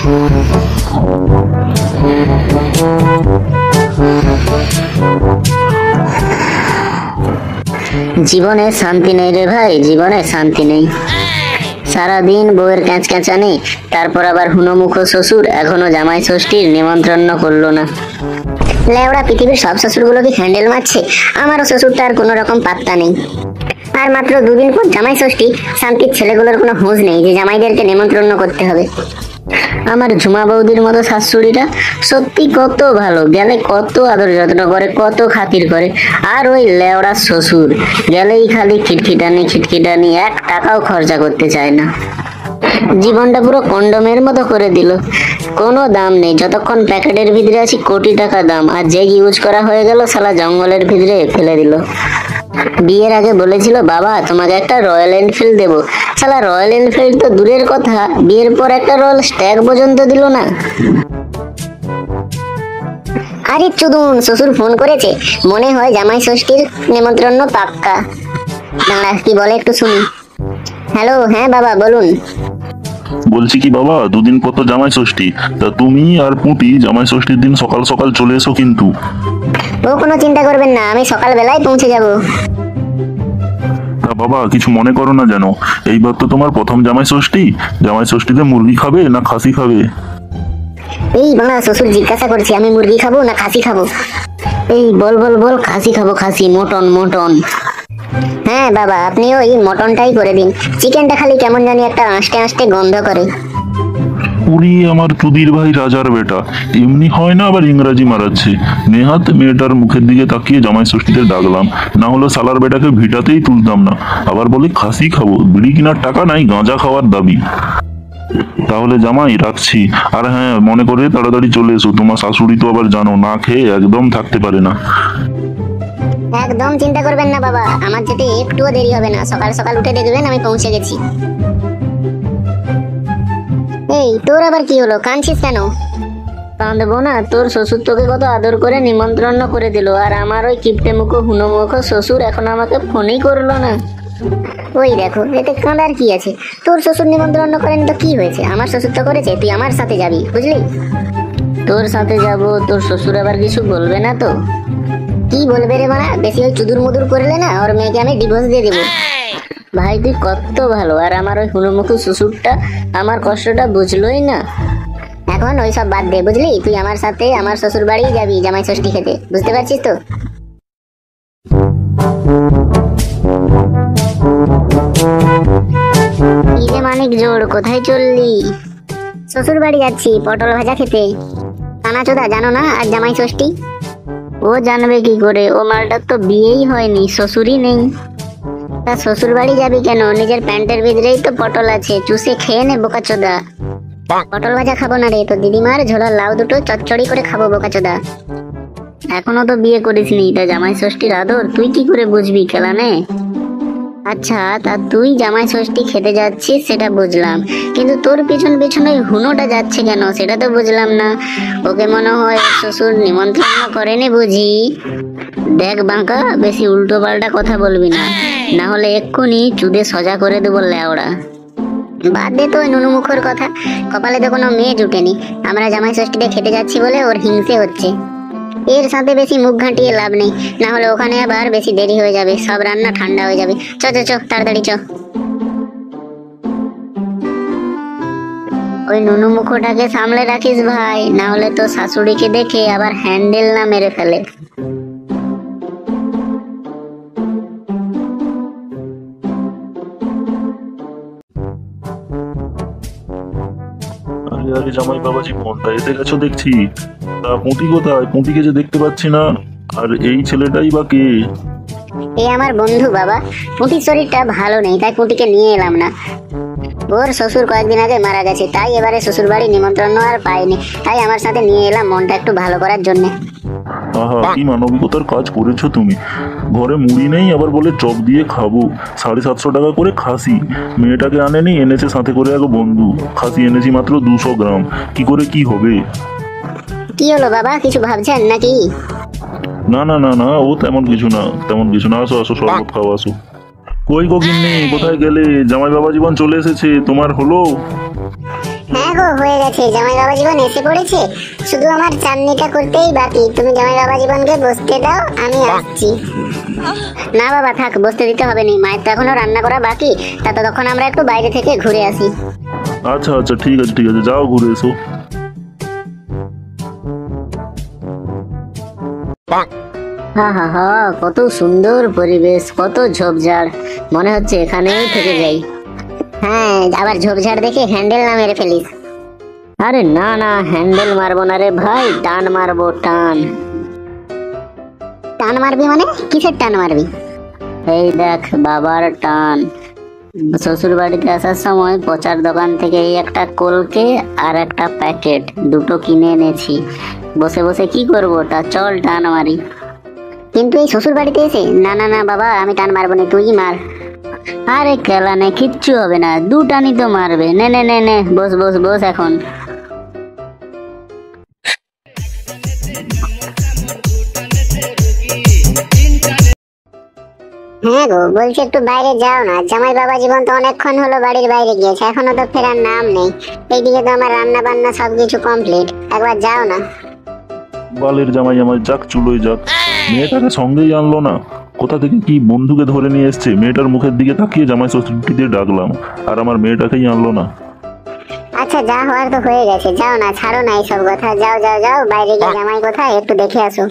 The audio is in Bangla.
জীবনে শান্তি নেই রে ভাই, জীবনে শান্তি নেই। সারাদিন বউয়ের ক্যাঁচক্যাঁচানি, তারপর আবার হুনোমুখ শ্বশুর এখনো জামাই ষষ্ঠীর নিমন্ত্রণ করলো না। লেওড়া পৃথিবীর সব শ্বশুরগুলোকে হ্যান্ডেল মারছে, আমারও শ্বশুরটা আর কোনো রকম পাত্তা নেই। আর মাত্র দুদিন পর জামাই ষষ্ঠী, শান্তির ছেলেগুলোর কোনো হুঁশ নেই যে জামাইদেরকে নিমন্ত্রণ করতে হবে। আমার ঝুমা বৌদির মতো শাশুড়িটা সত্যি কত ভালো, গেলে কত আদর যত্ন করে, কত খাতির করে। আর ওই লেওড়া শ্বশুর গেলেই খালি খিটখিটানি খিটখিটানি, 1 টাকাও খরচা করতে চায় না। জীবনটা পুরো কন্ডমের মতো করে দিল, কোনো দাম নেই। যতক্ষণ প্যাকেটের ভিতরে আছি কোটি টাকা দাম, আর যে ইউজ করা হয়ে গেল সালা জঙ্গলের ভিতরে ফেলে দিল। বিয়ের আগে বলেছিল বাবা তোমাকে একটা রয়্যাল এনফিল্ড দেবো, সালা রয়্যাল এনফিল্ড তো দূরের কথা, বিয়ের পর একটা রয়্যাল স্ট্যাগ পর্যন্ত দিল না। আরে চুদুন, শ্বশুর ফোন করেছে, মনে হয় জামাই ষষ্ঠীর নিমন্ত্রণ পাক্কা। দাঁড়া কি বলে একটু শুনি। হ্যালো, হ্যাঁ বাবা বলুন। বলছি কি বাবা, দুদিন পর তো জামাই ষষ্ঠী, তা তুমি আর পুঁটি জামাই ষষ্ঠীর দিন সকাল সকাল চলে এসো কিন্তু। ও কোনো চিন্তা করবেন না, আমি সকালবেলায় পৌঁছে যাব। তা বাবা কিছু মনে করো না যেন, এইবার তো তোমার প্রথম জামাই ষষ্ঠী, জামাই ষষ্ঠীতে মুরগি খাবে না খাসি খাবে? এই বাংলা শ্বশুর জিজ্ঞাসা করছি আমি মুরগি খাবো না খাসি খাবো। এই বল বল বল, খাসি খাবো, খাসি, মটন মটন। হ্যাঁ বাবা আপনি ওই মটনটাই করে দিন, চিকেনটা খালি কেমন জানি একটা আঁশটে আঁশটে গন্ধ করে। পুরি আমার চুদির ভাই রাজার বেটা, এমনি হয় না আবার ইংরাজি মারাচ্ছে। নেহাত মেয়েটার মুখের দিকে তাকিয়ে জামাই ষষ্ঠীতে ডাকলাম, না হলে সালার বেটাকে ভিটাতেই তুলতাম না। আবার বলে খাসি খাবো, বিড়ি কেনার টাকা নাই, গাঁজা খাওয়ার দাবি। তাহলে জামাই রাখছি, আর হ্যাঁ মনে করে তাড়াতাড়ি চলে এসো, তোমার শাশুড়ি তো আবার জানো না খেয়ে একদম থাকতে পারে না। একদম চিন্তা করবেন না বাবা, আমার যেতে একটুও দেরি হবে না, সকাল সকাল উঠে দেখবেন আমি পৌঁছে গেছি। এই তোর আবার কি হলো, কাঁদছিস কেন? কাঁদবো না, তোর শ্বশুর তোকে কত আদর করে নিমন্ত্রণ করে দিল, আর আমার ওই কিপটে মুখো হুনোমুখো শ্বশুর এখন আমাকে ফোনই করলো না। ওই দেখো, এতে কাঁদার কি আছে? তোর শ্বশুর নিমন্ত্রণ করেন তো কি হয়েছে, আমার শ্বশুর তো করেছে, তুই আমার সাথে যাবি বুঝলি। তোর সাথে যাব, তোর শ্বশুর আবার কিছু বলবে না তো? কি বলবে রে মানা, বেশি ওই চুদুর মুদুর করলে না ওর মেয়েকে আমি ডিভোর্স দিয়ে দেবো। ভাই তুই কত ভালো, আর আমার ওই হুনুমুখু শ্বশুরটা আমার কষ্টটা বুঝলোই না। এখন ওই সব বাদ দে বুঝলি, তুই আমার সাথে আমার শ্বশুর বাড়ি যাবি জামাই ষষ্ঠী খেতে, বুঝতে পারছিস তো? মানিক জোড়, কোথায় চললি? শ্বশুর বাড়ি যাচ্ছি পটল ভাজা খেতে। কানাচোদা জানো না আজ জামাই ষষ্ঠী? ও জানবে কি করে, ও মালটার তো বিয়েই হয়নি, শ্বশুরই নেই। তা শ্বশুর বাড়ি যাবি কেন, নিজের প্যান্টের ভিতরেই তো পটল আছে, চুষে খেয়ে নে বোকাচোদা। পটল ভাজা খাবো না রে, তো দিদিমার ঝোলার লাউ দুটো চচ্চড়ি করে খাবো বোকাচোদা। এখনো তো বিয়ে করিসনি, তা জামাই ষষ্ঠীর আদর তুই কি করে বুঝবি খেলানে? আচ্ছা তা তুই জামাই ষষ্ঠী খেতে যাচ্ছিস সেটা বুঝলাম, কিন্তু তোর পিছন পিছন ওই হুনোটা যাচ্ছে কেন সেটা তো বুঝলাম না। ওকে মনে হয় শ্বশুর নিমন্ত্রণ করেনি বুঝি। দেখ বাঁকা, বেশি উল্টো পাল্টা কথা বলবি না, না হলে এক্ষুনি চুদে সজা করে দেবো লেওড়া। বাদ দে তো ওই নুনুমুখর কথা, কপালে তো কোনো মেয়ে জুটেনি, আমরা জামাই ষষ্ঠীতে খেতে যাচ্ছি বলে ওর হিংসে হচ্ছে। এর সাথে বেশি মুখ ঘাঁটিয়ে লাভ নেই, না হলে ওখানে আবার বেশি দেরি হয়ে যাবে, সব রান্না ঠান্ডা হয়ে যাবে। চ চ চ তাড়াতাড়ি চ। ওই নুনু মুখোটাকে সামলে রাখিস ভাই, না হলে তো শাশুড়িকে দেখে আবার হ্যান্ডেল না মেরে ফেলে। আরে আরে জামাই বাবাজি, ফোনটা এসে গেছো দেখছি। তা পুঁটি কোথায়? পুঁটিকে যে দেখতে পাচ্ছি না, আর এই ছেলেটাই বা কে? এ আমার বন্ধু বাবা, পুঁটির শরীরটা ভালো নেই তাই পুঁটিকে নিয়ে এলাম না। ওর শ্বশুর কয়েকদিন আগে মারা গেছে, তাই এবারে শ্বশুর বাড়ি নিমন্ত্রণ আর পাইনি, তাই আমার সাথে নিয়ে এলাম মনটা একটু ভালো করার জন্য। আহা কি মানবিকতার কাজ করেছো তুমি। ঘরে মুড়ি নেই, আবার বলে চপ দিয়ে খাবো, 750 টাকা করে খাসি। মেয়েটাকে আনেনি, এনেছে সাথে করে এক বন্ধু, খাসি এনেছি মাত্র 200 গ্রাম। কি করে কি হবে? কি হলো বাবা, কিছু ভাবছেন নাকি? না না না না, ও তেমন কিছু না, তেমন কিছু না। আসো আসো, শরবত খাও আসো। কই গো গিন্নি, কোথায় গেলে? জামাই বাবা জীবন চলে এসেছে, তোমার হলো? হ্যাঁ গো, হয়ে গেছে। জামাই বাবা জীবন এসে পড়েছে, শুধু আমার চাননিটা করতেই বাকি। তুমি জামাই বাবা জীবনকে বসতে দাও, আমি আসছি। না বাবা থাক, বসতে দিতে হবে না, মায়ের তো এখনো রান্না করা বাকি। তা ততক্ষণ আমরা একটু বাইরে থেকে ঘুরে আসি। আচ্ছা আচ্ছা, ঠিক আছে ঠিক আছে, যাও ঘুরে এসো। হা হা হা, কত সুন্দর পরিবেশ, কত ঝোপঝাড়, মনে হচ্ছে এখানেই থেকে যাই। হ্যাঁ, আবার ঝোপঝাড় দেখে হ্যান্ডেল না মেরে ফেলিস। আরে না না, হ্যান্ডেল মারবো না রে ভাই, টান মারবো, টান। টান মারবি মানে? কিসের টান মারবি? এই দেখ বাবার টান। শ্বশুর বাড়িতে আসার সময় পচার দোকান থেকে এই একটা কলকে আর একটা প্যাকেট দুটো কিনে এনেছি। বসে বসে কি করবো, তা চল টান মারি। কিন্তু এই শ্বশুর বাড়িতে এসে? না না না বাবা, আমি টান মারবো না, তুই মার। আরে কেলা নে, কিচ্ছু হবে না, দু টানই তো মারবে। নে নে নে নে, বস বস বস এখন। হ্যাঁ গো, বলছি একটু বাইরে যাও না। জামাই বাবা জীবন তো অনেকক্ষণ হলো বাড়ির বাইরে গিয়েছে, এখনো তো ফেরার নাম নেই। এইদিকে তো আমার রান্না বান্না সবকিছু কমপ্লিট, একবার যাও না। বালের জামাই আমার যাক চুলোই যাক, মেয়েটাকে সঙ্গেই আনলো না। কোথা থেকে কি বন্ধুকে ধরে নিয়ে এসছে, মেয়েটার মুখের দিকে তাকিয়ে জামাই ষষ্ঠী দিয়ে ডাকলাম, আর আমার মেয়েটাকেই আনলো না। আচ্ছা, যা হওয়ার তো হয়ে গেছে, যাও না, ছাড়ো না এইসব কথা। যাও যাও যাও, বাইরে গিয়ে জামাই কোথায় একটু দেখে আসো।